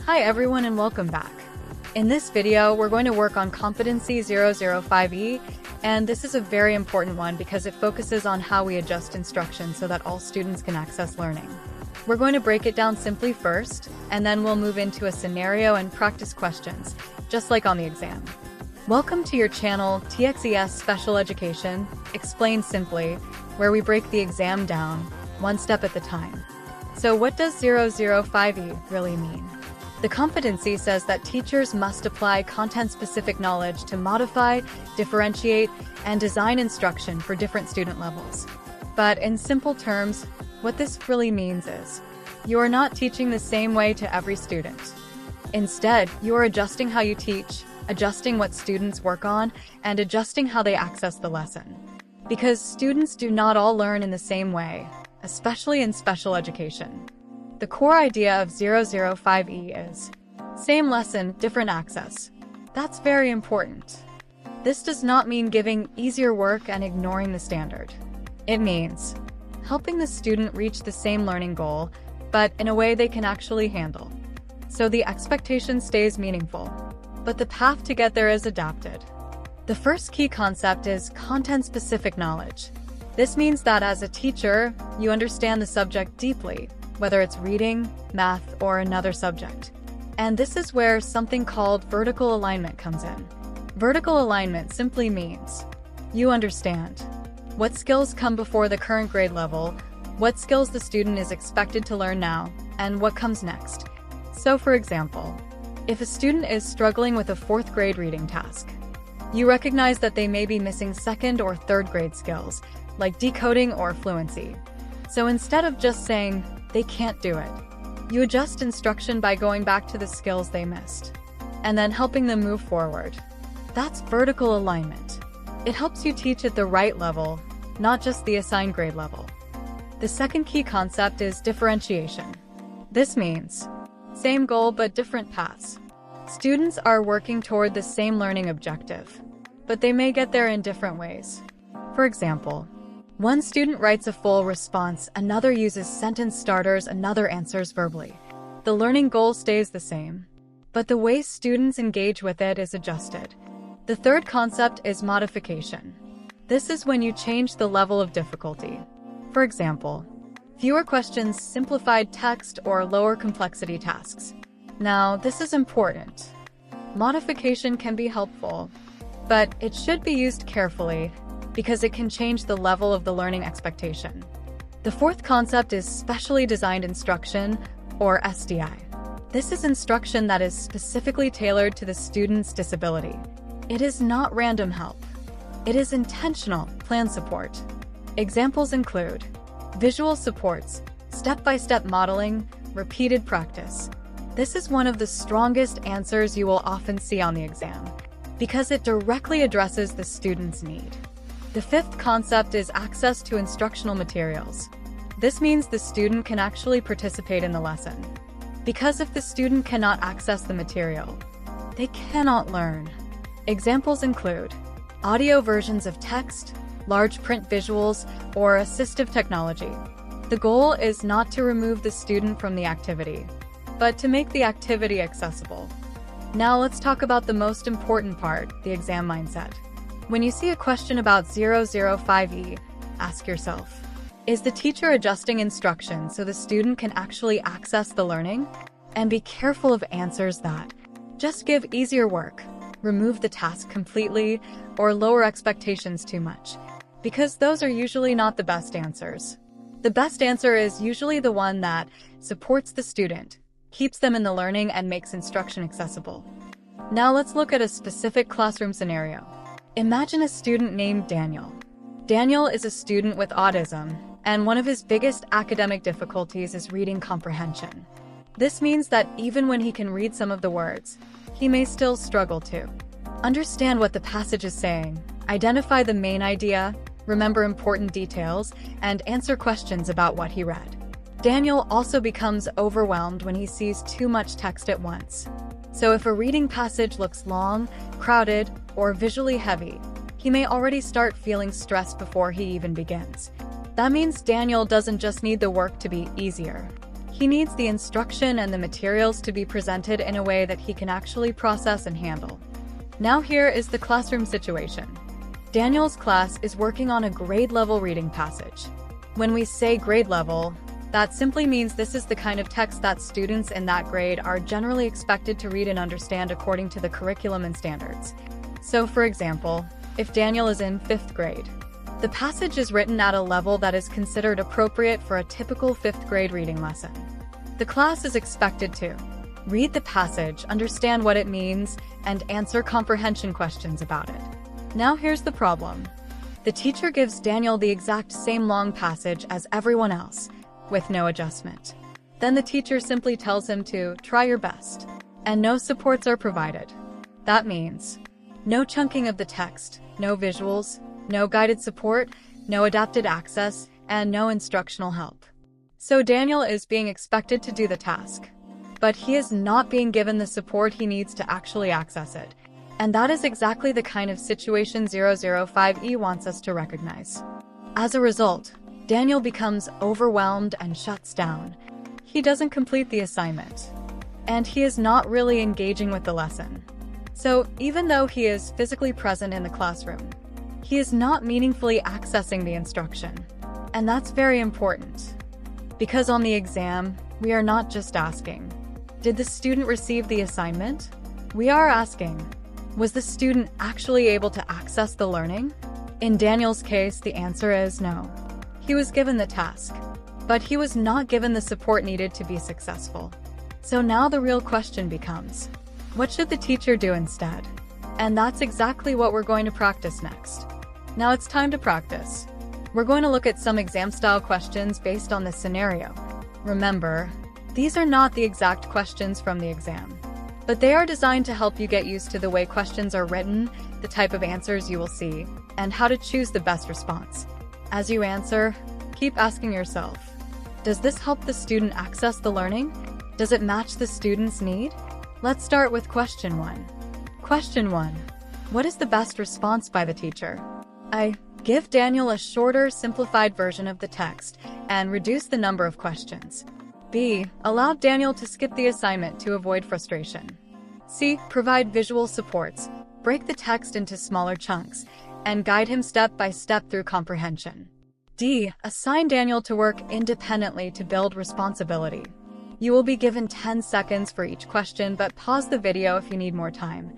Hi everyone and welcome back. In this video, we're going to work on Competency 005E, and this is a very important one because it focuses on how we adjust instruction so that all students can access learning. We're going to break it down simply first, and then we'll move into a scenario and practice questions, just like on the exam. Welcome to your channel, TExES Special Education, explained simply, where we break the exam down, one step at a time. So what does 005E really mean? The competency says that teachers must apply content-specific knowledge to modify, differentiate, and design instruction for different student levels. But in simple terms, what this really means is, you are not teaching the same way to every student. Instead, you are adjusting how you teach, adjusting what students work on, and adjusting how they access the lesson. Because students do not all learn in the same way, especially in special education. The core idea of 005E is, same lesson, different access. That's very important. This does not mean giving easier work and ignoring the standard. It means helping the student reach the same learning goal, but in a way they can actually handle. So the expectation stays meaningful, but the path to get there is adapted. The first key concept is content-specific knowledge. This means that as a teacher, you understand the subject deeply, whether it's reading, math, or another subject. And this is where something called vertical alignment comes in. Vertical alignment simply means you understand what skills come before the current grade level, what skills the student is expected to learn now, and what comes next. So for example, if a student is struggling with a 4th grade reading task, you recognize that they may be missing 2nd or 3rd grade skills, like decoding or fluency. So instead of just saying, they can't do it, you adjust instruction by going back to the skills they missed, and then helping them move forward. That's vertical alignment. It helps you teach at the right level, not just the assigned grade level. The second key concept is differentiation. This means same goal but different paths. Students are working toward the same learning objective, but they may get there in different ways. For example, one student writes a full response, another uses sentence starters, another answers verbally. The learning goal stays the same, but the way students engage with it is adjusted. The third concept is modification. This is when you change the level of difficulty. For example, fewer questions, simplified text, or lower complexity tasks. Now, this is important. Modification can be helpful, but it should be used carefully because it can change the level of the learning expectation. The fourth concept is specially designed instruction, or SDI. This is instruction that is specifically tailored to the student's disability. It is not random help. It is intentional, planned support. Examples include visual supports, step-by-step modeling, repeated practice. This is one of the strongest answers you will often see on the exam, because it directly addresses the student's need. The fifth concept is access to instructional materials. This means the student can actually participate in the lesson. Because if the student cannot access the material, they cannot learn. Examples include audio versions of text, large print visuals, or assistive technology. The goal is not to remove the student from the activity, but to make the activity accessible. Now let's talk about the most important part, the exam mindset. When you see a question about 005E, ask yourself, is the teacher adjusting instruction so the student can actually access the learning? And be careful of answers that just give easier work, remove the task completely, or lower expectations too much, because those are usually not the best answers. The best answer is usually the one that supports the student, keeps them in the learning, and makes instruction accessible. Now let's look at a specific classroom scenario. Imagine a student named Daniel. Daniel is a student with autism, and one of his biggest academic difficulties is reading comprehension. This means that even when he can read some of the words, he may still struggle to understand what the passage is saying, identify the main idea, remember important details, and answer questions about what he read. Daniel also becomes overwhelmed when he sees too much text at once. So if a reading passage looks long, crowded, or visually heavy, he may already start feeling stressed before he even begins. That means Daniel doesn't just need the work to be easier. He needs the instruction and the materials to be presented in a way that he can actually process and handle. Now here is the classroom situation. Daniel's class is working on a grade-level reading passage. When we say grade level, that simply means this is the kind of text that students in that grade are generally expected to read and understand according to the curriculum and standards. So for example, if Daniel is in 5th grade, the passage is written at a level that is considered appropriate for a typical 5th grade reading lesson. The class is expected to read the passage, understand what it means, and answer comprehension questions about it. Now here's the problem. The teacher gives Daniel the exact same long passage as everyone else, with no adjustment. Then the teacher simply tells him to try your best, and no supports are provided. That means no chunking of the text, no visuals, no guided support, no adapted access, and no instructional help. So Daniel is being expected to do the task, but he is not being given the support he needs to actually access it. And that is exactly the kind of situation 005E wants us to recognize. As a result, Daniel becomes overwhelmed and shuts down. He doesn't complete the assignment, and he is not really engaging with the lesson. So even though he is physically present in the classroom, he is not meaningfully accessing the instruction. And that's very important, because on the exam, we are not just asking, did the student receive the assignment? We are asking, was the student actually able to access the learning? In Daniel's case, the answer is no. He was given the task, but he was not given the support needed to be successful. So now the real question becomes, what should the teacher do instead? And that's exactly what we're going to practice next. Now it's time to practice. We're going to look at some exam-style questions based on this scenario. Remember, these are not the exact questions from the exam, but they are designed to help you get used to the way questions are written, the type of answers you will see, and how to choose the best response. As you answer, keep asking yourself, does this help the student access the learning? Does it match the student's need? Let's start with question 1. Question 1. What is the best response by the teacher? A. Give Daniel a shorter, simplified version of the text and reduce the number of questions. B. Allow Daniel to skip the assignment to avoid frustration. C. Provide visual supports, break the text into smaller chunks, and guide him step by step through comprehension. D. Assign Daniel to work independently to build responsibility. You will be given 10 seconds for each question, but pause the video if you need more time.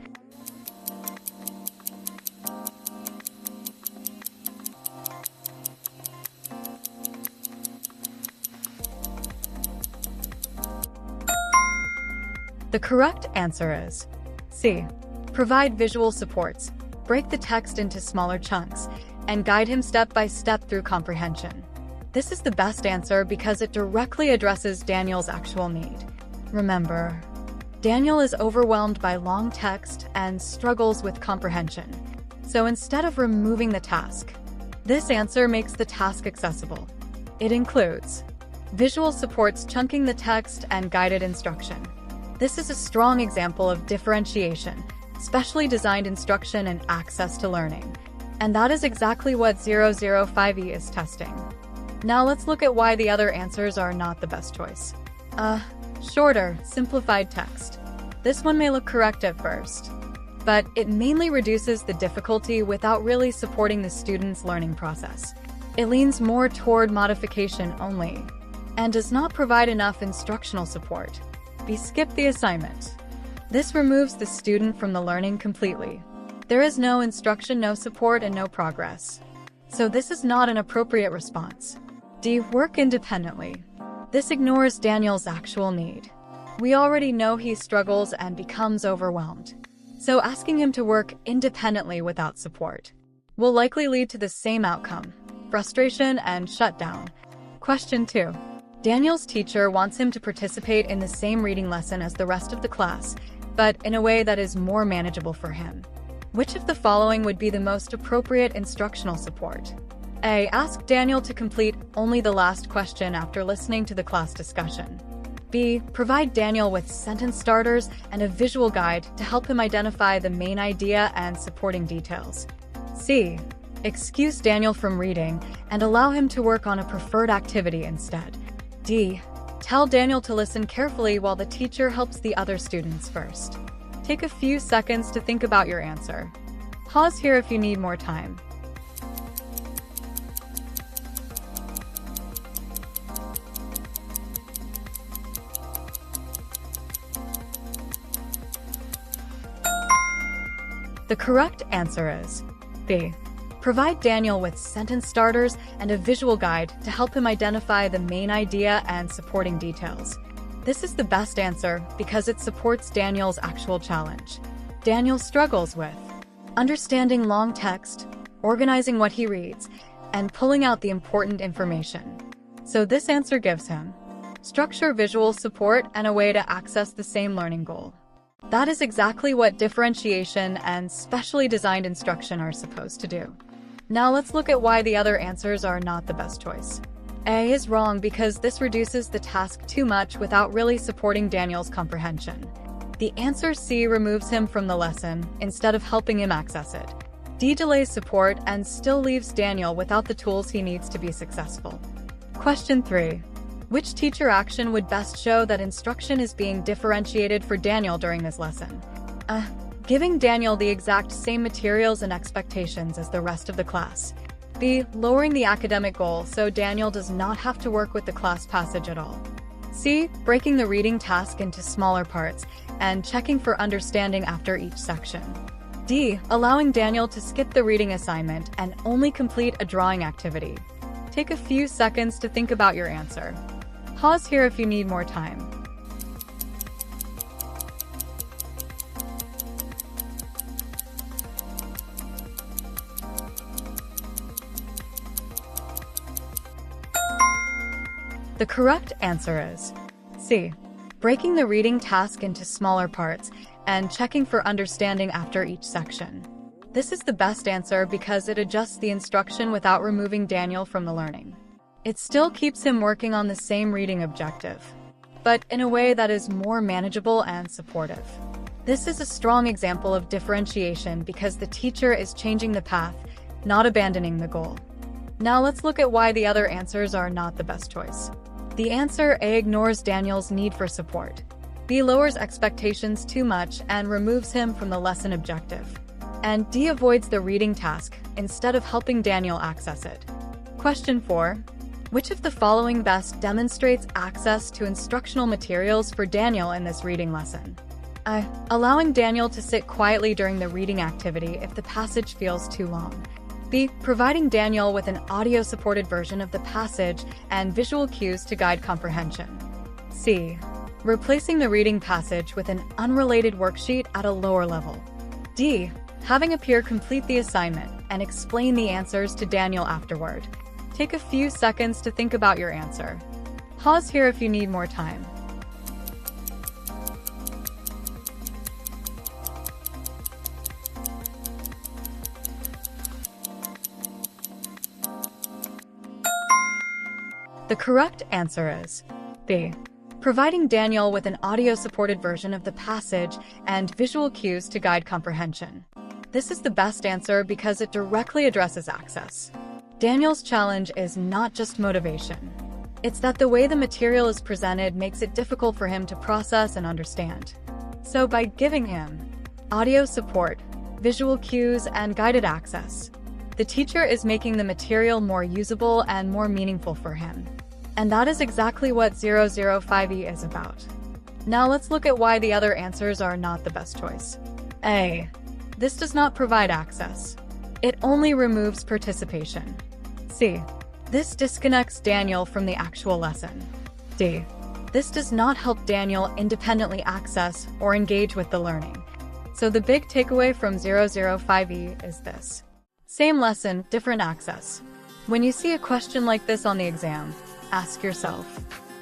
The correct answer is C. Provide visual supports, break the text into smaller chunks, and guide him step by step through comprehension. This is the best answer because it directly addresses Daniel's actual need. Remember, Daniel is overwhelmed by long text and struggles with comprehension. So instead of removing the task, this answer makes the task accessible. It includes visual supports, chunking the text, and guided instruction. This is a strong example of differentiation, specially designed instruction and access to learning. And that is exactly what 005E is testing. Now let's look at why the other answers are not the best choice. Shorter, simplified text. This one may look correct at first, but it mainly reduces the difficulty without really supporting the student's learning process. It leans more toward modification only, and does not provide enough instructional support. B. Skip the assignment. This removes the student from the learning completely. There is no instruction, no support, and no progress. So this is not an appropriate response. D. Work independently. This ignores Daniel's actual need. We already know he struggles and becomes overwhelmed. So asking him to work independently without support will likely lead to the same outcome: frustration and shutdown. Question 2. Daniel's teacher wants him to participate in the same reading lesson as the rest of the class, but in a way that is more manageable for him. Which of the following would be the most appropriate instructional support? A. Ask Daniel to complete only the last question after listening to the class discussion. B. Provide Daniel with sentence starters and a visual guide to help him identify the main idea and supporting details. C. Excuse Daniel from reading and allow him to work on a preferred activity instead. D. Tell Daniel to listen carefully while the teacher helps the other students first. Take a few seconds to think about your answer. Pause here if you need more time. The correct answer is B. Provide Daniel with sentence starters and a visual guide to help him identify the main idea and supporting details. This is the best answer because it supports Daniel's actual challenge. Daniel struggles with understanding long text, organizing what he reads, and pulling out the important information. So this answer gives him structure, visual support, and a way to access the same learning goal. That is exactly what differentiation and specially designed instruction are supposed to do. Now let's look at why the other answers are not the best choice. A is wrong because this reduces the task too much without really supporting Daniel's comprehension. The answer C removes him from the lesson instead of helping him access it. D delays support and still leaves Daniel without the tools he needs to be successful. Question 3. Which teacher action would best show that instruction is being differentiated for Daniel during this lesson? Giving Daniel the exact same materials and expectations as the rest of the class. B. Lowering the academic goal so Daniel does not have to work with the class passage at all. C. Breaking the reading task into smaller parts and checking for understanding after each section. D. Allowing Daniel to skip the reading assignment and only complete a drawing activity. Take a few seconds to think about your answer. Pause here if you need more time. The correct answer is C. Breaking the reading task into smaller parts and checking for understanding after each section. This is the best answer because it adjusts the instruction without removing Daniel from the learning. It still keeps him working on the same reading objective, but in a way that is more manageable and supportive. This is a strong example of differentiation because the teacher is changing the path, not abandoning the goal. Now let's look at why the other answers are not the best choice. The answer A ignores Daniel's need for support. B lowers expectations too much and removes him from the lesson objective. And D avoids the reading task instead of helping Daniel access it. Question 4. Which of the following best demonstrates access to instructional materials for Daniel in this reading lesson? A. Allowing Daniel to sit quietly during the reading activity if the passage feels too long. B. Providing Daniel with an audio-supported version of the passage and visual cues to guide comprehension. C. Replacing the reading passage with an unrelated worksheet at a lower level. D. Having a peer complete the assignment and explain the answers to Daniel afterward. Take a few seconds to think about your answer. Pause here if you need more time. The correct answer is B. Providing Daniel with an audio-supported version of the passage and visual cues to guide comprehension. This is the best answer because it directly addresses access. Daniel's challenge is not just motivation. It's that the way the material is presented makes it difficult for him to process and understand. So by giving him audio support, visual cues, and guided access, the teacher is making the material more usable and more meaningful for him. And that is exactly what 005E is about. Now let's look at why the other answers are not the best choice. A. This does not provide access. It only removes participation. C. This disconnects Daniel from the actual lesson. D. This does not help Daniel independently access or engage with the learning. So the big takeaway from 005E is this. Same lesson, different access. When you see a question like this on the exam, ask yourself,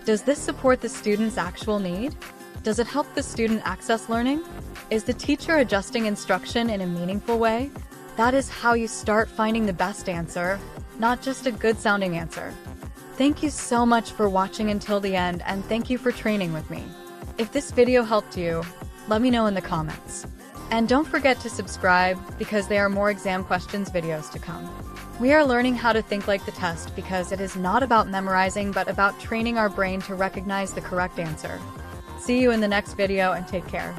does this support the student's actual need? Does it help the student access learning? Is the teacher adjusting instruction in a meaningful way? That is how you start finding the best answer, not just a good-sounding answer. Thank you so much for watching until the end, and thank you for training with me. If this video helped you, let me know in the comments. And don't forget to subscribe because there are more exam questions videos to come. We are learning how to think like the test because it is not about memorizing, but about training our brain to recognize the correct answer. See you in the next video and take care.